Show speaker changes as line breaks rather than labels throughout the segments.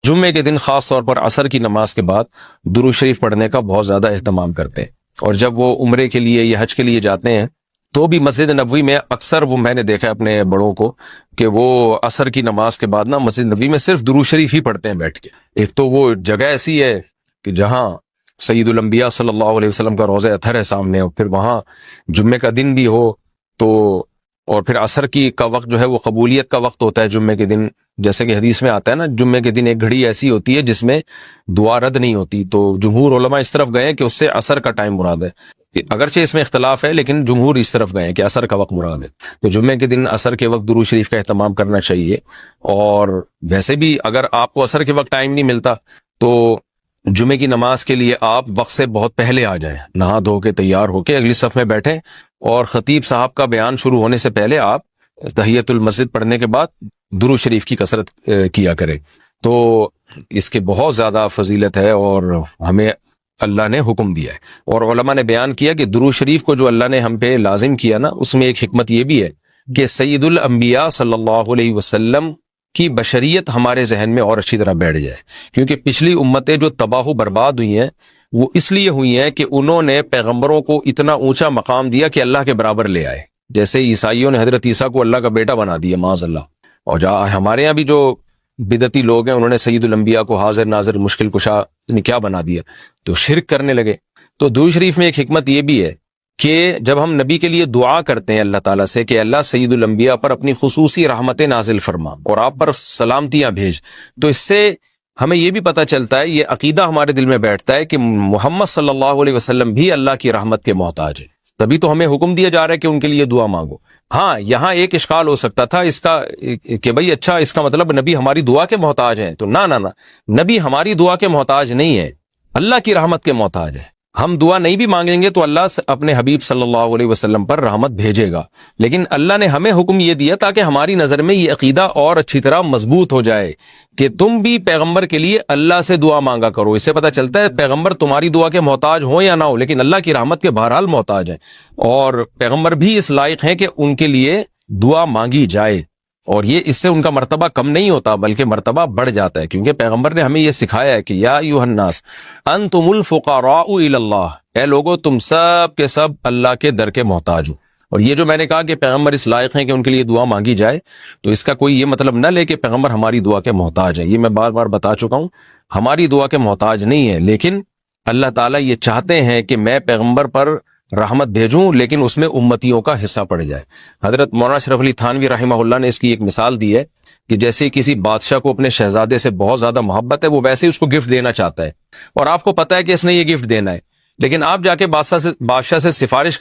جمعے کے دن خاص طور پر عصر کی نماز کے بعد درود شریف پڑھنے کا بہت زیادہ اہتمام کرتے ہیں، اور جب وہ عمرے کے لیے یا حج کے لیے جاتے ہیں تو بھی مسجد نبوی میں اکثر وہ میں نے دیکھا اپنے بڑوں کو کہ وہ عصر کی نماز کے بعد نا مسجد نبوی میں صرف درود شریف ہی پڑھتے ہیں بیٹھ کے۔ ایک تو وہ جگہ ایسی ہے کہ جہاں سید الانبیاء صلی اللہ علیہ وسلم کا روضہ اطہر ہے سامنے، اور پھر وہاں جمعے کا دن بھی ہو تو، اور پھر عصر کی کا وقت جو ہے وہ قبولیت کا وقت ہوتا ہے جمعے کے دن، جیسے کہ حدیث میں آتا ہے نا جمعے کے دن ایک گھڑی ایسی ہوتی ہے جس میں دعا رد نہیں ہوتی، تو جمہور علماء اس طرف گئے کہ اس سے عصر کا ٹائم مراد ہے، اگرچہ اس میں اختلاف ہے لیکن جمہور اس طرف گئے کہ عصر کا وقت مراد ہے۔ تو جمعے کے دن عصر کے وقت درود شریف کا اہتمام کرنا چاہیے، اور ویسے بھی اگر آپ کو عصر کے وقت ٹائم نہیں ملتا تو جمعے کی نماز کے لیے آپ وقت سے بہت پہلے آ جائیں، نہا دھو کے تیار ہو کے اگلی صف میں بیٹھیں، اور خطیب صاحب کا بیان شروع ہونے سے پہلے آپ تحیت المسجد پڑھنے کے بعد درود شریف کی کثرت کیا کریں۔ تو اس کے بہت زیادہ فضیلت ہے اور ہمیں اللہ نے حکم دیا ہے، اور علماء نے بیان کیا کہ درود شریف کو جو اللہ نے ہم پہ لازم کیا نا، اس میں ایک حکمت یہ بھی ہے کہ سید الانبیاء صلی اللہ علیہ وسلم کی بشریت ہمارے ذہن میں اور اچھی طرح بیٹھ جائے، کیونکہ پچھلی امتیں جو تباہ و برباد ہوئی ہیں وہ اس لیے ہوئی ہیں کہ انہوں نے پیغمبروں کو اتنا اونچا مقام دیا کہ اللہ کے برابر لے آئے، جیسے عیسائیوں نے حضرت عیسیٰ کو اللہ کا بیٹا بنا دیا معاذ اللہ، اور ہمارے یہاں بھی جو بدعتی لوگ ہیں انہوں نے سید الانبیاء کو حاضر ناظر مشکل کشا نے کیا بنا دیا، تو شرک کرنے لگے۔ تو درود شریف میں ایک حکمت یہ بھی ہے کہ جب ہم نبی کے لیے دعا کرتے ہیں اللہ تعالیٰ سے کہ اللہ سید الانبیاء پر اپنی خصوصی رحمتیں نازل فرما اور آپ پر سلامتیاں بھیج، تو اس سے ہمیں یہ بھی پتہ چلتا ہے، یہ عقیدہ ہمارے دل میں بیٹھتا ہے کہ محمد صلی اللہ علیہ وسلم بھی اللہ کی رحمت کے محتاج ہے، تبھی تو ہمیں حکم دیا جا رہا ہے کہ ان کے لیے دعا مانگو۔ ہاں یہاں ایک اشکال ہو سکتا تھا اس کا کہ بھئی اچھا اس کا مطلب نبی ہماری دعا کے محتاج ہیں، تو نہ نبی ہماری دعا کے محتاج نہیں ہے، اللہ کی رحمت کے محتاج ہے۔ ہم دعا نہیں بھی مانگیں گے تو اللہ اپنے حبیب صلی اللہ علیہ وسلم پر رحمت بھیجے گا، لیکن اللہ نے ہمیں حکم یہ دیا تاکہ ہماری نظر میں یہ عقیدہ اور اچھی طرح مضبوط ہو جائے کہ تم بھی پیغمبر کے لیے اللہ سے دعا مانگا کرو۔ اس سے پتہ چلتا ہے پیغمبر تمہاری دعا کے محتاج ہوں یا نہ ہو، لیکن اللہ کی رحمت کے بہرحال محتاج ہیں، اور پیغمبر بھی اس لائق ہیں کہ ان کے لیے دعا مانگی جائے، اور یہ اس سے ان کا مرتبہ کم نہیں ہوتا بلکہ مرتبہ بڑھ جاتا ہے، کیونکہ پیغمبر نے ہمیں یہ سکھایا ہے کہ یا ایھا الناس انتم الفقراء الی اللہ، اے لوگو تم سب کے سب اللہ کے در کے محتاج ہو۔ اور یہ جو میں نے کہا کہ پیغمبر اس لائق ہیں کہ ان کے لیے دعا مانگی جائے، تو اس کا کوئی یہ مطلب نہ لے کہ پیغمبر ہماری دعا کے محتاج ہیں، یہ میں بار بار بتا چکا ہوں، ہماری دعا کے محتاج نہیں ہے، لیکن اللہ تعالیٰ یہ چاہتے ہیں کہ میں پیغمبر پر رحمت بھیجوں لیکن اس میں امتیوں کا حصہ پڑ جائے۔ حضرت مولانا اشرف علی تھانوی رحمہ اللہ نے اس کی ایک مثال دی ہے کہ جیسے کسی بادشاہ کو اپنے شہزادے سے بہت زیادہ محبت ہے، وہ ویسے ہی اس کو گفٹ دینا چاہتا ہے، اور آپ کو پتہ ہے کہ اس نے یہ گفٹ دینا ہے، لیکن آپ جا کے بادشاہ سے سفارش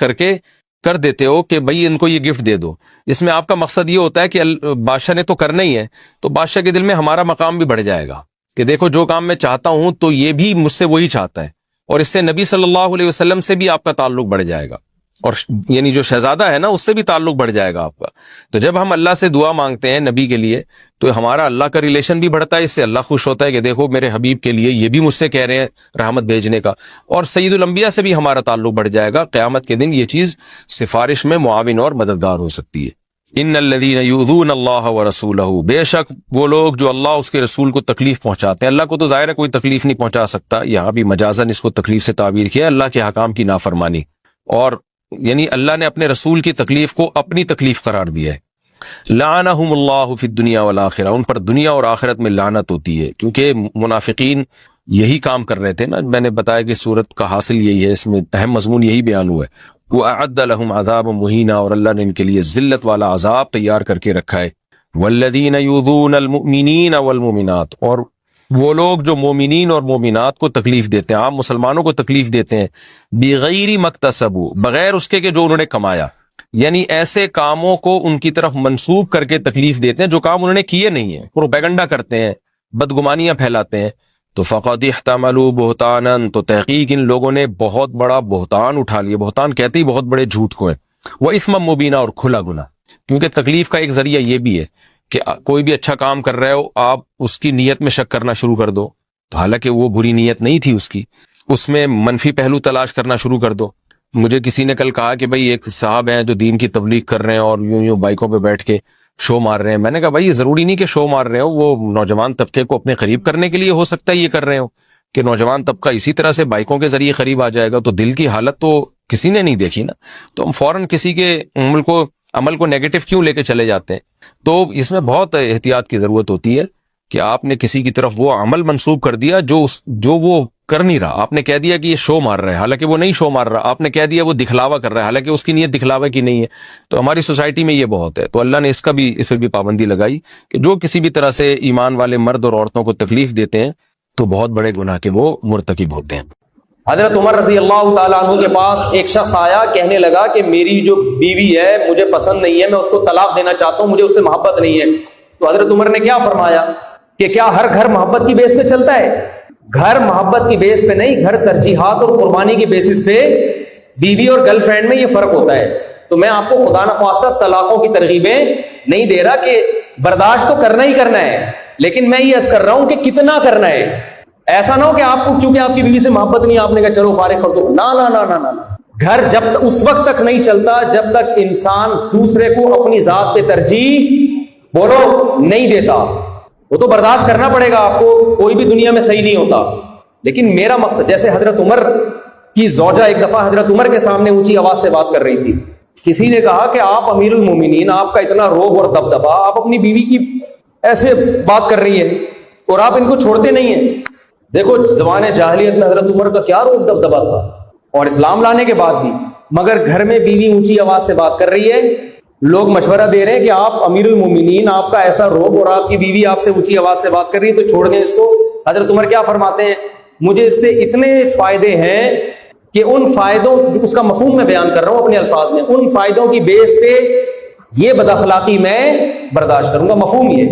کر دیتے ہو کہ بھئی ان کو یہ گفٹ دے دو۔ اس میں آپ کا مقصد یہ ہوتا ہے کہ بادشاہ نے تو کرنا ہی ہے، تو بادشاہ کے دل میں ہمارا مقام بھی بڑھ جائے گا کہ دیکھو جو کام میں چاہتا ہوں تو یہ بھی مجھ سے وہی چاہتا ہے، اور اس سے نبی صلی اللہ علیہ وسلم سے بھی آپ کا تعلق بڑھ جائے گا، اور یعنی جو شہزادہ ہے نا اس سے بھی تعلق بڑھ جائے گا آپ کا۔ تو جب ہم اللہ سے دعا مانگتے ہیں نبی کے لیے تو ہمارا اللہ کا ریلیشن بھی بڑھتا ہے، اس سے اللہ خوش ہوتا ہے کہ دیکھو میرے حبیب کے لیے یہ بھی مجھ سے کہہ رہے ہیں رحمت بھیجنے کا، اور سید الانبیاء سے بھی ہمارا تعلق بڑھ جائے گا۔ قیامت کے دن یہ چیز سفارش میں معاون اور مددگار ہو سکتی ہے۔ ان الذین یؤذون اللہ ورسولہ، بے شک وہ لوگ جو اللہ اس کے رسول کو تکلیف پہنچاتے ہیں، اللہ کو تو ظاہر ہے کوئی تکلیف نہیں پہنچا سکتا، یہاں بھی مجازن اس کو تکلیف سے تعبیر کیا، اللہ کے حکام کی نافرمانی، اور یعنی اللہ نے اپنے رسول کی تکلیف کو اپنی تکلیف قرار دیا ہے۔ لعنہم اللہ فی الدنیا والآخرہ، ان پر دنیا اور آخرت میں لعنت ہوتی ہے، کیونکہ منافقین یہی کام کر رہے تھے نا، میں نے بتایا کہ سورت کا حاصل یہی ہے، اس میں اہم مضمون یہی بیان ہوا ہے۔ وَأَعَدَّ لَهُمْ عَذَابًا مُهِينًا، اور اللہ نے ان کے لیے ذلت والا عذاب تیار کر کے رکھا ہے۔ وَالَّذِينَ يُؤْذُونَ الْمُؤْمِنِينَ وَالْمُؤْمِنَاتِ، اور وہ لوگ جو مومنین اور مومنات کو تکلیف دیتے ہیں، عام مسلمانوں کو تکلیف دیتے ہیں، بغیر مکتسبوا، بغیر اس کے کہ جو انہوں نے کمایا، یعنی ایسے کاموں کو ان کی طرف منسوب کر کے تکلیف دیتے ہیں جو کام انہوں نے کیے نہیں ہیں، پروپیگنڈا کرتے ہیں، بدگمانیاں پھیلاتے ہیں، تو فقد احتملوا بہتانا، تو تحقیق ان لوگوں نے بہت بڑا بہتان اٹھا لیا، بہتان کہتے ہی بہت بڑے جھوٹ کو ہے، وَإِثْمًا مُبِينًا، اور کھلا گناہ، کیونکہ تکلیف کا ایک ذریعہ یہ بھی ہے کہ کوئی بھی اچھا کام کر رہے ہو آپ اس کی نیت میں شک کرنا شروع کر دو، تو حالانکہ وہ بری نیت نہیں تھی اس کی، اس میں منفی پہلو تلاش کرنا شروع کر دو۔ مجھے کسی نے کل کہا کہ بھئی ایک صاحب ہیں جو دین کی تبلیغ کر رہے ہیں اور یوں بائکوں پہ بیٹھ کے شو مار رہے ہیں. میں نے کہا بھائی یہ ضروری نہیں کہ شو مار رہے ہو, وہ نوجوان طبقے کو اپنے قریب کرنے کے لیے ہو سکتا ہے یہ کر رہے ہو, کہ نوجوان طبقہ اسی طرح سے بائکوں کے ذریعے قریب آ جائے گا. تو دل کی حالت تو کسی نے نہیں دیکھی نا, تو ہم فوراً کسی کے عمل کو نیگیٹو کیوں لے کے چلے جاتے ہیں. تو اس میں بہت احتیاط کی ضرورت ہوتی ہے کہ آپ نے کسی کی طرف وہ عمل منسوب کر دیا جو وہ کر نہیں رہا. آپ نے کہہ دیا کہ یہ شو مار رہا ہے, حالانکہ وہ نہیں شو مار رہا. آپ نے کہہ دیا وہ دکھلاوا کر رہا ہے, حالانکہ اس کی نیت دکھلاوا کی نہیں ہے. تو ہماری سوسائٹی میں یہ بہت ہے. تو اللہ نے اس پہ بھی پابندی لگائی کہ جو کسی بھی طرح سے ایمان والے مرد اور عورتوں کو تکلیف دیتے ہیں تو بہت بڑے گناہ کے وہ مرتکب ہوتے ہیں.
حضرت عمر رضی اللہ تعالیٰ عنہ کے پاس ایک شخص آیا, کہنے لگا کہ میری جو بیوی ہے مجھے پسند نہیں ہے, میں اس کو طلاق دینا چاہتا ہوں, مجھے اس سے محبت نہیں ہے. تو حضرت عمر نے کیا فرمایا کہ کیا ہر گھر محبت کی بیس پہ چلتا ہے؟ گھر محبت کی بیس پہ نہیں, گھر ترجیحات اور قربانی کی بیسس پہ. بیوی اور گرل فرینڈ میں یہ فرق ہوتا ہے. تو میں آپ کو خدا نخواستہ طلاقوں کی ترغیبیں نہیں دے رہا کہ برداشت تو کرنا ہی کرنا ہے, لیکن میں یہ عرض کر رہا ہوں کہ کتنا کرنا ہے. ایسا نہ ہو کہ آپ کو چونکہ آپ کی بیوی سے محبت نہیں, آپ نے کہا چلو فارغ کر دو. نا. گھر جب تک اس وقت تک نہیں چلتا جب تک انسان دوسرے کو اپنی ذات پہ ترجیح بولو نہیں دیتا. وہ تو برداشت کرنا پڑے گا آپ کو, کوئی بھی دنیا میں صحیح نہیں ہوتا. لیکن میرا مقصد, جیسے حضرت عمر کی زوجہ ایک دفعہ حضرت عمر کے سامنے اونچی آواز سے بات کر رہی تھی. کسی نے کہا کہ آپ امیر المومنین, آپ کا اتنا روب اور دبدبا, آپ اپنی بیوی کی ایسے بات کر رہی ہیں اور آپ ان کو چھوڑتے نہیں ہیں. دیکھو زمانے جاہلیت میں حضرت عمر کا کیا روب دبدبا تھا, اور اسلام لانے کے بعد بھی, مگر گھر میں بیوی اونچی آواز سے بات کر رہی ہے, لوگ مشورہ دے رہے ہیں کہ آپ امیر المومنین, آپ کا ایسا روب اور آپ کی بیوی آپ سے اونچی آواز سے بات کر رہی ہے تو چھوڑ دیں اس کو. حضرت عمر کیا فرماتے ہیں, مجھے اس سے اتنے فائدے ہیں کہ ان فائدوں, اس کا مفہوم میں بیان کر رہا ہوں اپنے الفاظ میں, ان فائدوں کی بیس پہ یہ بد اخلاقی میں برداشت کروں گا. مفہوم یہ,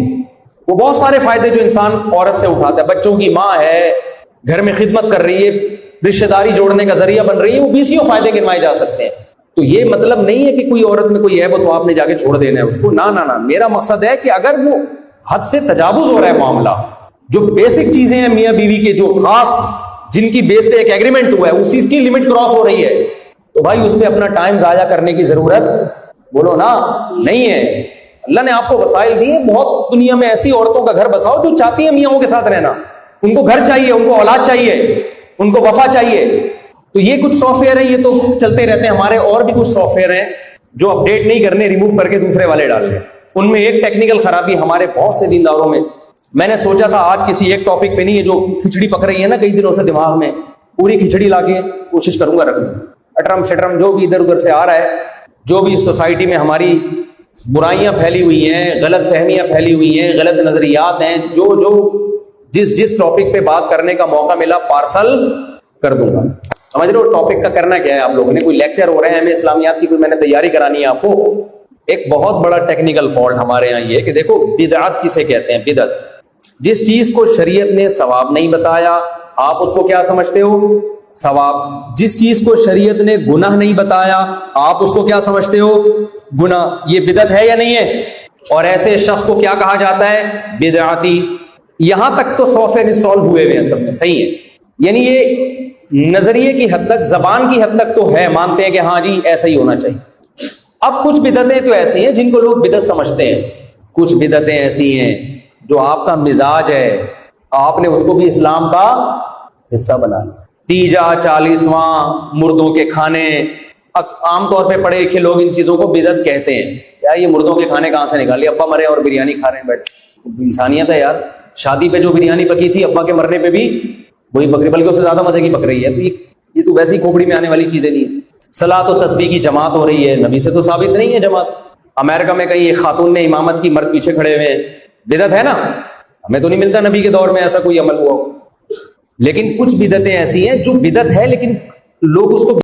وہ بہت سارے فائدے جو انسان عورت سے اٹھاتا ہے, بچوں کی ماں ہے, گھر میں خدمت کر رہی ہے, رشتہ داری جوڑنے کا ذریعہ بن رہی ہے, وہ بیسیوں فائدے گنوائے جا سکتے ہیں. تو یہ مطلب نہیں ہے کہ کوئی عورت میں کوئی عیب ہو تو آپ نے جا کے چھوڑ دینا ہے اس کو. نہ, میرا مقصد ہے کہ اگر وہ حد سے تجاوز ہو رہا ہے معاملہ, جو بیسک چیزیں ہیں میاں بیوی کے, جو خاص جن کی بیس پہ ایک ایگریمنٹ ہوا ہے, اس چیز کی لمٹ کراس ہو رہی ہے, تو بھائی اس پہ اپنا ٹائم ضائع کرنے کی ضرورت بولو نا نہیں ہے. اللہ نے آپ کو وسائل دیے, بہت دنیا میں ایسی عورتوں کا گھر بساؤ جو چاہتی ہیں میاں کے ساتھ رہنا, ان کو گھر چاہیے, ان کو اولاد چاہیے, ان کو وفا چاہیے. تو یہ کچھ سافٹ ویئر ہیں, یہ تو چلتے رہتے ہیں. ہمارے اور بھی کچھ سافٹ ویئر ہیں جو اپ ڈیٹ نہیں کرنے, ریموو کر کے دوسرے والے ڈال رہے ہیں. ان میں ایک ٹیکنیکل خرابی ہمارے بہت سے دینداروں میں, میں نے سوچا تھا آج کسی ایک ٹاپک پہ نہیں, ہے جو کھچڑی پک رہی ہے نا کئی دنوں سے دماغ میں, پوری کھچڑی لا کے کوشش کروں گا رکھنے. اٹرم شٹرم جو بھی ادھر ادھر سے آ رہا ہے, جو بھی سوسائٹی میں ہماری برائیاں پھیلی ہوئی ہیں, غلط فہمیاں پھیلی ہوئی ہیں, غلط نظریات ہیں, جو جس ٹاپک پہ بات کرنے کا موقع ملا پارسل کر دوں گا. سمجھ رہے ہو ٹاپک کا کرنا کیا ہے آپ لوگوں نے؟ کوئی لیکچر ہو رہے ہیں ہمیں اسلامیات کی, کوئی میں نے تیاری کرانی ہے آپ کو. ایک بہت بڑا ٹیکنیکل فالٹ ہمارے یہاں یہ کہ دیکھو بدعت کسے کہتے ہیں. بدعت, جس چیز کو شریعت نے ثواب نہیں بتایا آپ اس کو کیا سمجھتے ہو؟ ثواب. جس چیز کو شریعت نے گناہ نہیں بتایا آپ اس کو کیا سمجھتے ہو؟ گناہ. یہ بدعت ہے یا نہیں ہے؟ اور ایسے شخص کو کیا کہا جاتا ہے؟ بدعتی. یہاں تک تو سافٹ ویئر انسٹال ہوئے ہوئے ہیں سب میں, صحیح ہے. یعنی یہ نظریے کی حد تک, زبان کی حد تک تو ہے, مانتے ہیں کہ ہاں جی ایسا ہی ہونا چاہیے. اب کچھ بدعتیں تو ایسی ہیں جن کو لوگ بدعت سمجھتے ہیں, کچھ بدعتیں ایسی ہیں جو آپ کا مزاج ہے, آپ نے اس کو بھی اسلام کا حصہ بنا لیا. تیجا, 40واں, مردوں کے کھانے, عام طور پہ پڑھے لکھے لوگ ان چیزوں کو بدعت کہتے ہیں. یار یہ مردوں کے کھانے کہاں سے نکالی, ابا مرے اور بریانی کھا رہے ہیں بیٹھ. انسانیت ہے یار. شادی پہ جو بریانی پکی تھی ابا کے مرنے پہ بھی وہی پک رہی, بلکہ اس سے زیادہ مزے کی پک رہی ہے. یہ تو ویسے ہی کھوپڑی میں آنے والی چیزیں نہیں ہیں. صلاۃ و تسبیح کی جماعت ہو رہی ہے, نبی سے تو ثابت نہیں ہے جماعت. امریکہ میں کہیں ایک خاتون نے امامت کی, مرد پیچھے کھڑے ہوئے, بدعت ہے نا. ہمیں تو نہیں ملتا نبی کے دور میں ایسا کوئی عمل ہوا. لیکن کچھ بدعتیں ایسی ہیں جو بدعت ہے لیکن لوگ اس کو